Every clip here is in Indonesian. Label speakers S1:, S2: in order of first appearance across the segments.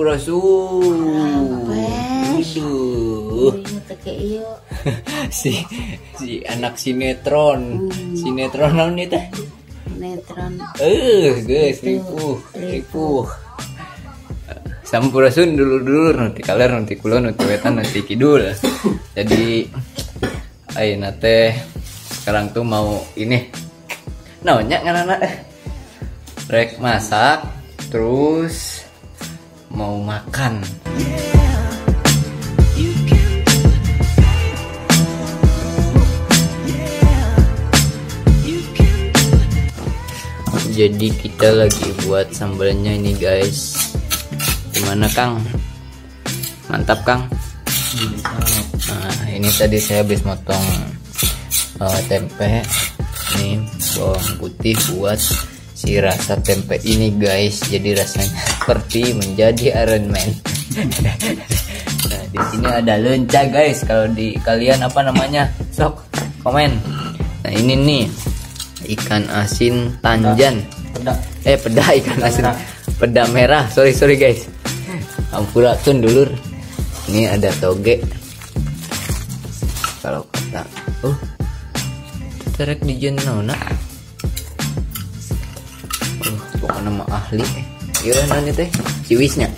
S1: Sampurasun. Aduh. si anak sinetron. Sinetron naon ieu teh?
S2: Sinetron.
S1: Guys, ripuh. Sampurasun dulur-dulur nanti kaler nanti kulon nanti wetan nanti kidul. Jadi ayeuna teh sekarang tuh mau ini naonnya ngaranna rek masak terus mau makan. Jadi kita lagi buat sambalnya ini guys. Gimana Kang? Mantap Kang? Nah ini tadi saya habis motong tempe. Ini bawang putih buat si rasa tempe ini guys. Jadi rasanya seperti menjadi aranmen. Nah di sini ada lenca guys. Kalau di kalian apa namanya? Sok komen. Nah ini nih ikan asin tanjan. Peda ikan asin. Peda merah. Sorry guys. Ampuratun dulur. Ini ada toge. Kalau kata terek di jenona. Pokoknya mah ahli. Iya nanti teh ciwisnya.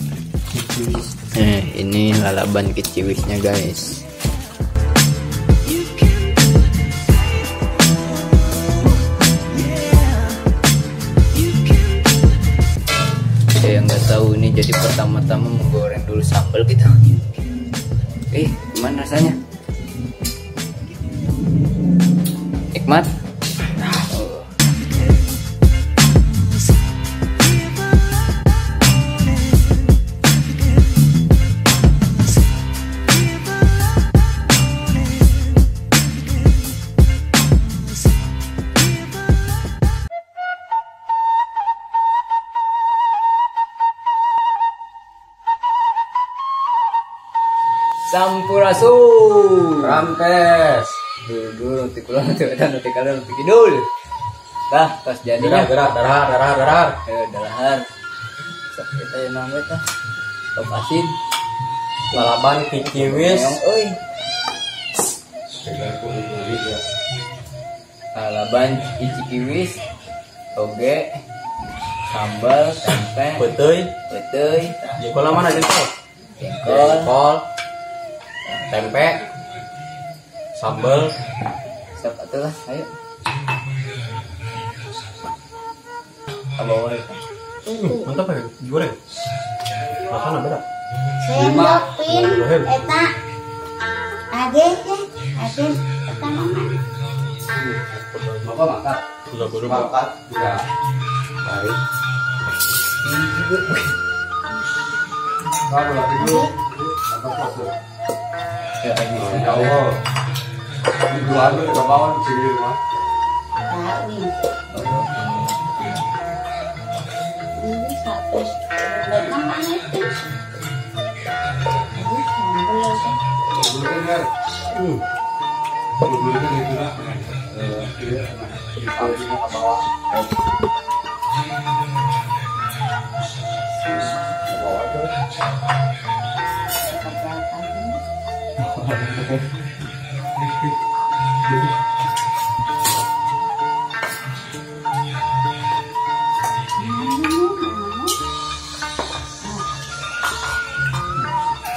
S1: Ini lalaban ke ciwisnya guys. Saya nggak tahu ini jadi pertama-tama menggoreng dulu sambal gitu. Gimana rasanya? Nikmat? Sampurasun.
S3: Rampes.
S1: Dulu nanti kulon nanti wetan nanti kalian nanti kidul. Dah, tas jadinya.
S3: Gerak.
S1: Dalahar. Sok kita yang nambah tah. Top asin.
S3: Lalaban kikiwis.
S1: Lalaban kikiwis. Toge. Sambal, tempe.
S3: Beteuy. Jengkol mana jengkol? Jengkol. Tempe. Sambal.
S1: Sok atuh lah, ayo. Abawai.
S3: Mantap ya, goreng. Rasana beda.
S2: Sendokpin eta ade eta mama.
S1: Bapak makan.
S3: Sudah baru
S1: Makan. Ya.
S3: Baik.
S1: Bapak lagi dulu. Ya Allah. Ini dua ada ke bawah di sini rumah.
S2: Ini satu. Dan mama itu. Ini sambal aja.
S1: Dulu kan itu lah. Di sampingnya ke bawah. Ke bawah tuh.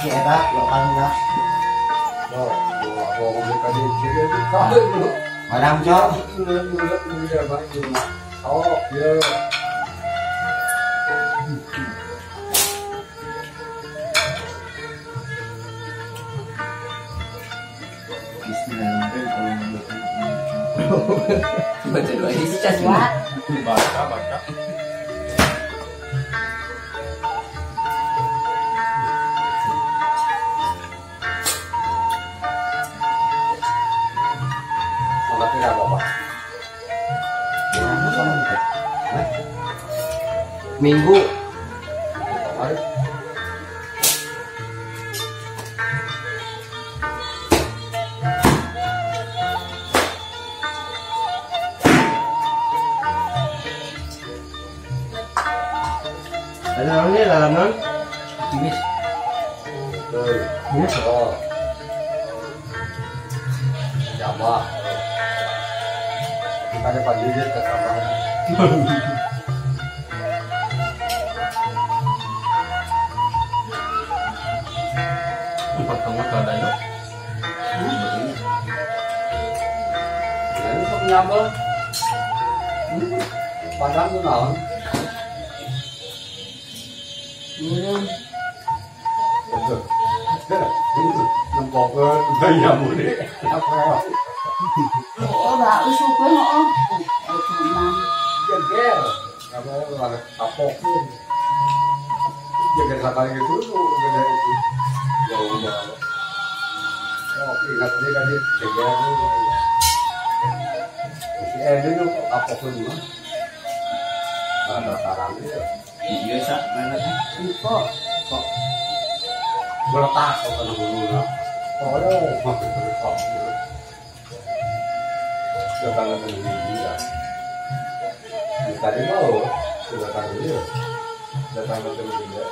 S3: Kita lokalnya. Madam Cok.
S1: Oh, ya. Baca doa ini sih cas
S2: Buat
S3: Baca.
S1: Enggak apa-apa. Minggu.
S3: Ada orang ni dalam non.
S1: Optimis.
S3: Tuh. Oh. Jawa. Kita ada Pak Jujur ke kamar.
S1: Pertama kali ada.
S3: Ini kok nyambel. Padahal tuh naon. Nempokkan banyak mudik. Apa ya?
S2: Oh, dah usul pun oh. Cuman
S3: Jeger. Apa ya? Kapok tuh. Jeger sekali gitu tuh beda itu. Jauh banget. Oh, ingat dia tadi jeger tuh. Si Edi tuh kapok tuh mah. Ada sarangnya.
S1: Iya sah, mana sih?
S2: info.
S3: Kok berletak kok kena dulu. Oh, makin berletak. Datang ke dia. Tadi mau sudah datang dia. Datang ke dia.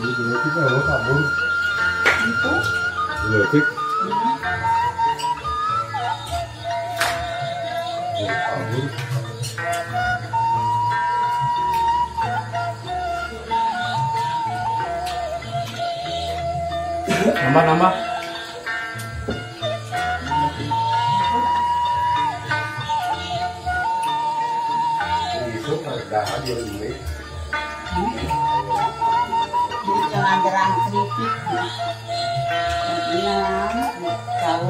S3: Dulu kita mau kabur.
S2: Itu.
S3: Dulu tik. Kabur.
S1: Nambah.
S3: Itu perdahan dia dulu.
S2: Di jangan derang keripik. Enam, tahu.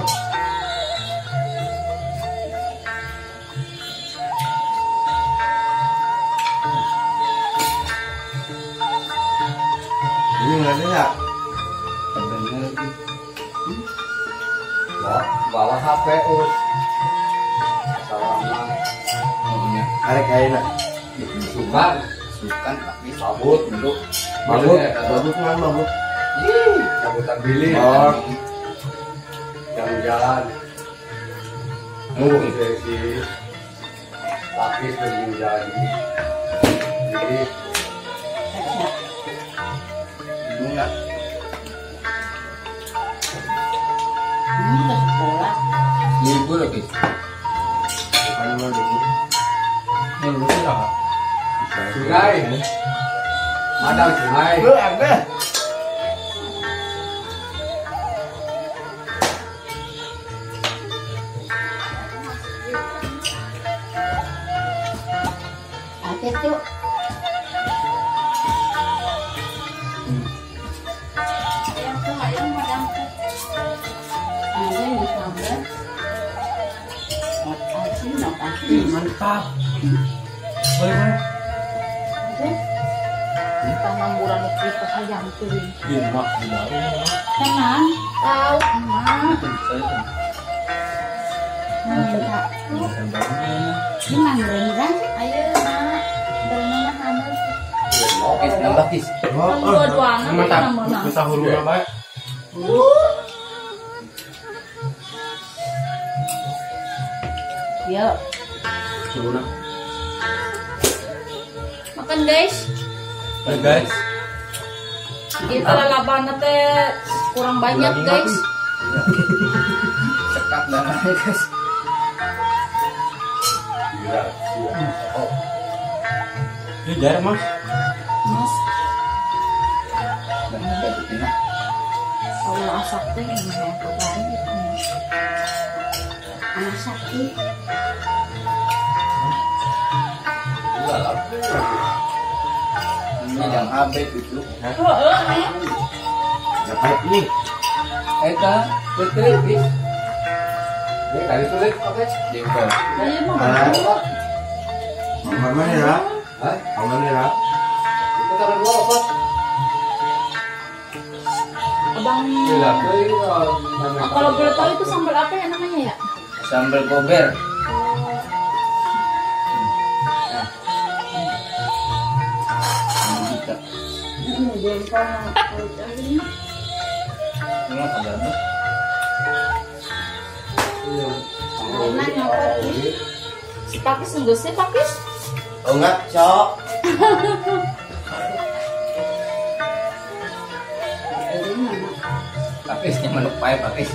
S3: Ini nggak ya? Ya, bawa HP urus. Salaman. Arek kayaknya. Sukan.
S1: Bukan tapi
S3: Babut.
S1: dulu.
S3: Babut kan babut. Cabutan bilik.
S1: Oh.
S3: Jalan-jalan. Si Tapi sering jalan. Jadi
S1: Bunga.
S2: Ini ke sekolah.
S1: Libur lagi.
S3: bukan mau libur.
S1: Libur sih lah.
S3: Sungai. Ada sungai.
S2: Ada tuh. Yang tuh ayam madam tuh. Ada yang disambal. Asin, no asin.
S1: Mantap. Boleh.
S2: Tangan bulan itu ke ayam tuh.
S1: Iya, mak di baru.
S2: Tenang, tahu emak.
S1: Saya
S2: Minta. Gimana beneran? Ayo nak. Berenang hamil.
S1: Kis nambah kis.
S2: Dua-duanya
S1: Mantap.
S2: menang.
S1: Bisa huruf apa?
S2: Yuk.
S1: Huruf.
S2: Makan guys.
S1: Baik guys.
S2: Kita lalaban teh kurang banyak guys.
S1: Sekat banget guys.
S3: Gila.
S1: Oh. Ini jar mas.
S2: Mas,
S1: Dan ada di sini.
S2: kalau asak teh yang kemarin itu. Anak sakit.
S3: Gila lah.
S1: Ini yang abet itu.
S3: Dapat nih.
S1: Eta betul kis.
S3: Ini kali sulit apa?
S1: Jengkol.
S2: Ayo mau
S3: Mana ya? Hah? Mana ya? Itu taruh dua apa?
S2: Abang.
S3: Gila, itu
S2: Kalau boleh tahu itu sambal apa ya namanya ya?
S1: Sambal gober. Nah. Ini kita.
S2: jengkol yang tadi.
S1: Ini ada nih.
S2: Enak nyopot nih. Si Pakis enggak sih Pakis?
S4: Oh enggak, Cok.
S1: Pakis yang melupai Pakis.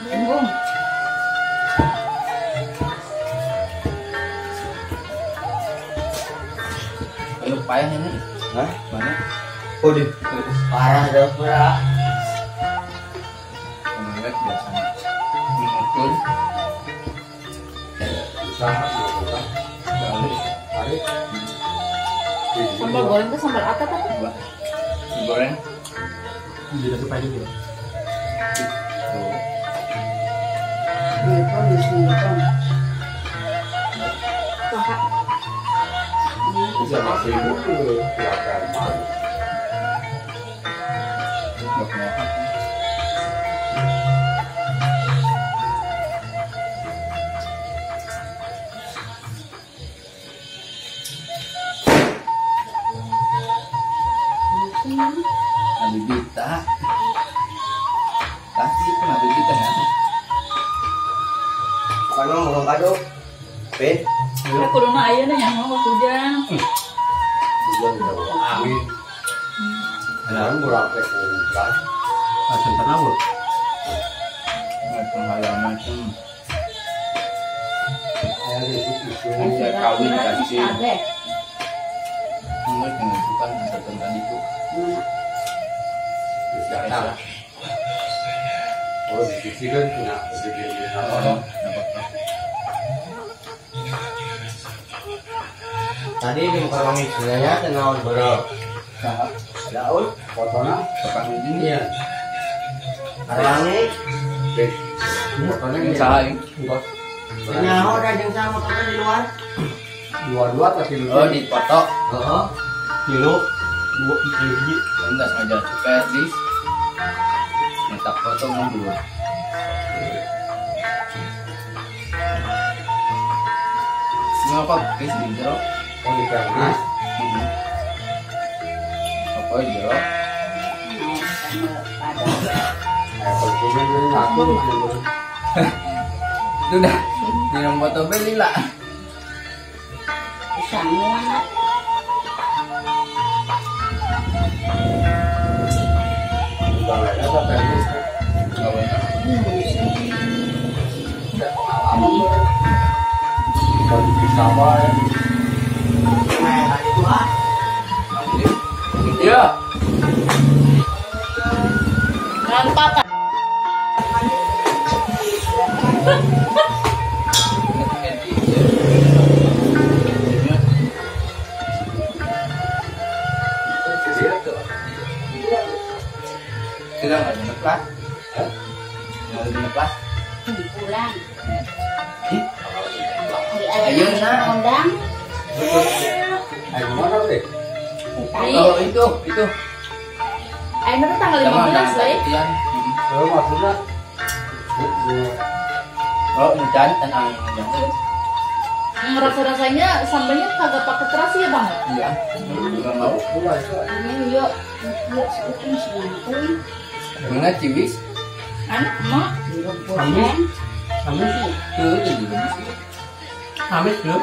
S2: Bingung.
S1: Melupai ini.
S4: Hah?
S1: Mana?
S4: Oh deh. Parah dah pula.
S1: Menurut biasanya. Mungkin
S3: Sangat juga.
S1: balik
S3: Tarik.
S2: Sambal goreng itu sambal apa tapi?
S1: dua. Goreng.
S3: Jadi satu pagi juga.
S1: Tuh.
S2: Jengkol di sini kan. Kakak.
S3: Bisa masih itu kelihatan malu.
S1: Nggak punya apa. Nabi Bita. Pasti itu Nabi Bita kan?
S4: Kan mau kado. Pin.
S2: Aku dulu ayah nih yang mau hujan.
S3: Hujan udah angin. Dan murah teh hujan.
S4: Macam penawur.
S1: Macam macam.
S3: Saya di situ.
S1: Saya kawin kasih.
S2: Ada.
S1: Menurut menentukan satu tadi itu.
S3: Bisa. Oh, di sisi kan punya segini.
S1: Oh, dapat.
S4: Tadi di muka wangi sebenarnya tenang berapa?
S1: Sahab.
S4: Daun.
S3: Fotonya.
S1: Pekan ini ya.
S4: Ada wangi.
S3: Fotonya
S1: Ini
S3: ini.
S1: salah ini.
S4: Nyaho ada yang sama motornya di luar.
S3: Dua-dua tapi
S1: Oh, dipoto.
S4: Heeh. Kilo. 2 biji.
S1: Enggak sengaja supaya di nyetak foto ngambil. Ngapa guys di jero?
S3: Oh, di kardus.
S1: Apa jero?
S3: Konsumen ini ngaku.
S1: Itu dah di nomor foto beli lah.
S2: Sangat.
S3: Udah lah, ya sampai ini.
S1: Enggak banyak.
S3: Kalau bisa apa ya?
S4: Nah, itu ah.
S1: Iya.
S2: Mantap kan?
S1: Kita nggak ada ngeplas. Nggak ada ngeplas.
S2: Pulang.
S1: Ih,
S2: Ayo
S1: nah.
S2: undang.
S3: Ayo mana deh?
S1: Oh itu.
S2: Ayo nanti tanggal
S1: Sama
S2: 15 lah ya.
S1: Kian.
S3: Kalau maksudnya,
S1: Oh, hujan tenang yang.
S2: Rasa-rasanya sambalnya kagak pakai terasi ya bang?
S1: Iya. Enggak mau.
S3: pula itu.
S2: Ini yuk sebutin semangkuk.
S1: Bunga ciwis.
S2: Anak mak.
S4: Amis. Amis.
S1: Tuh itu juga bisa.
S4: Amis belum?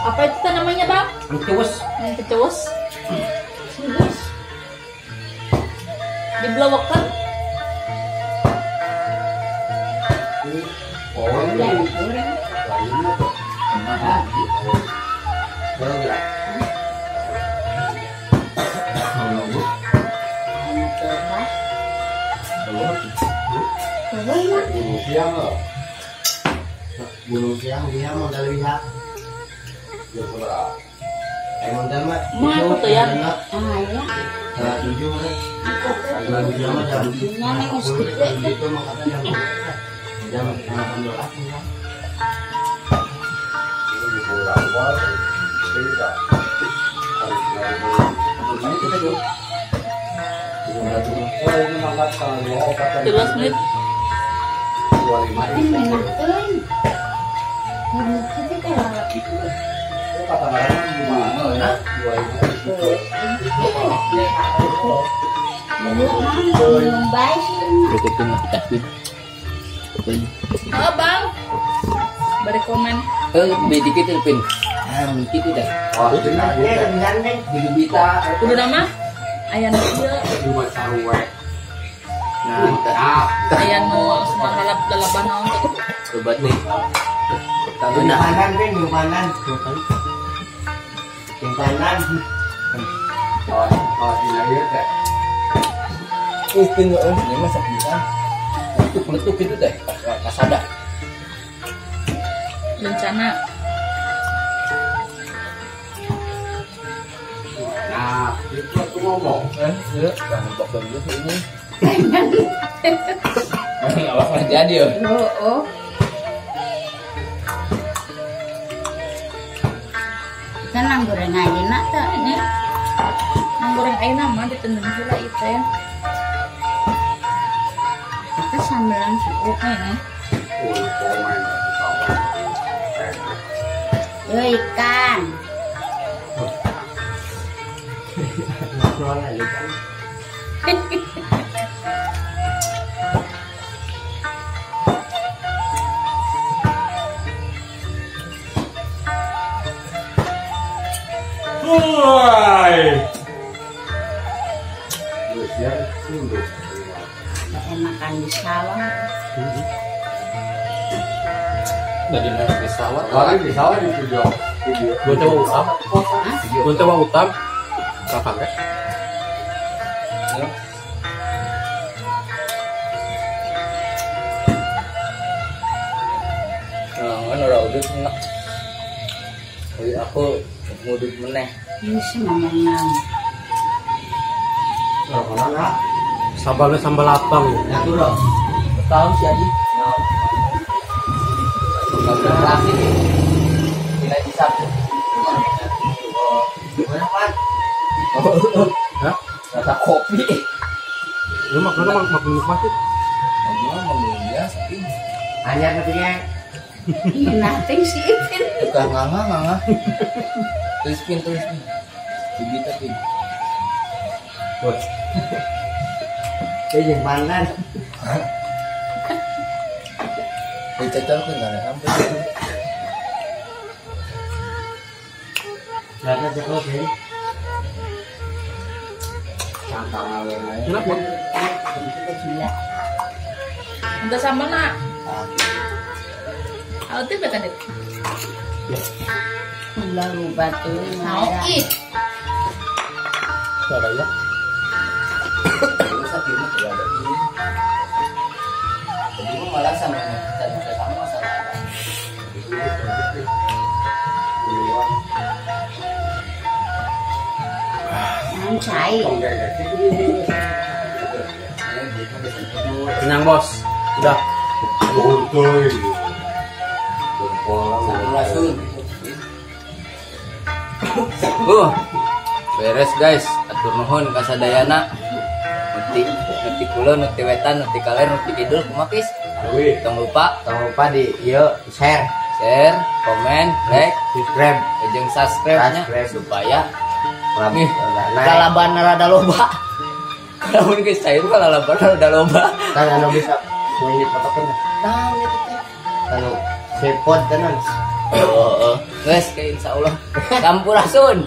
S2: Apa itu namanya bang?
S4: Terus.
S2: Kecus. Serius. Dibelawakkan.
S3: Oh, ini.
S2: Ya,
S3: Lainnya tuh. Boleh nggak? Bunuh siang loh.
S4: Bunuh siang dia modal lihat.
S3: Ya pula.
S4: Modal mah.
S2: Mau aku tuh ya.
S4: Enggak.
S2: Ah ya.
S4: 7 kan. Kalau dia mah jam
S2: Punya neng sedikit.
S4: itu mah katanya jam 18 kan.
S3: Ini di pulau, wah, beda. Harus
S1: Ini kita dulu.
S3: Oh, ini mangkat kalau obat
S2: 13 menit.
S3: 25
S2: Ini menakkan. Kita kalau
S3: kata-kata gimana? 25.
S2: belum baik.
S1: Deketin kita pin.
S2: Halo bang. Beri komen.
S1: Dikit pin. Dikit udah.
S3: Oh, ini
S1: Dulu bita.
S2: Udah nama? Ayah dia.
S3: cuma sarwe.
S1: Nah,
S2: Ayah mau semua lalaban naon tuh.
S1: coba nih. Tapi nah,
S4: Simpanan.
S3: Oh, ini aja teh.
S1: pin ini masak bisa. Letuk itu deh. Kasada.
S2: Rencana.
S3: Nah, itu aku ngomong.
S1: Ya, jangan bakal dulu ini. Awas jadi ya.
S2: Oh.
S5: Kan nang goreng aja nak tak ini.
S2: Nang goreng ayah nama ditendang pula itu ya.
S5: Kita sambilan suku
S2: Ini.
S3: Oh, pemain kawan.
S5: yo ikan.
S4: Ngobrol aja kan.
S3: Woi. Ya, dulu.
S5: Saya makan di sawah.
S1: Tadi naik pesawat.
S3: Kemarin di sawah di video.
S4: Gue coba utang. Gue coba utang. Kapan kan?
S1: Nah, kan udah enak. Jadi aku ngudut meneh.
S5: Ini sih ngomong nang.
S4: Sambalnya sambal apang.
S1: Nah, tuh dong. Tahu sih Aji. Enggak berarti nih. Nilai di satu.
S4: Hah?
S1: Rasa kopi.
S4: Lu makan nikmat sih.
S1: Gimana mau biasa sih?
S4: Hanya katanya.
S5: Iya nothing sih Ipin.
S1: Tukang nganga. Tulis pin. Bibita pin.
S4: Bos. Cái panan.
S1: Dicocol kan enggak ada sampai.
S4: Jangan cekok ya. Kenapa?
S5: Kita gila.
S2: Udah sambal nak. Autif ya kadek.
S5: Ulah rubah tuh.
S2: Mau it.
S4: Ada ya?
S1: Terus akhirnya tidak ada ini. Jadi gua malah sama masalah.
S5: Nang cai.
S4: Kenyang bos. Udah.
S3: Betul.
S1: Langsung. Beres guys, atur nuhun kasadayana. Nuti kula, nuti wetan, nuti kalian, nuti kidul kumakis. Jangan lupa
S4: di share,
S1: komen, like,
S4: subscribe,
S1: jeung subscribe-nya supaya
S4: nih,
S1: kalaban rada loba. Kalau geus cair kalaban rada loba.
S4: kan anu bisa mau fotokan.
S1: Tahu itu teh.
S4: Kalau sepot tenan.
S1: Heeh. Geus ke insyaallah. Sampurasun.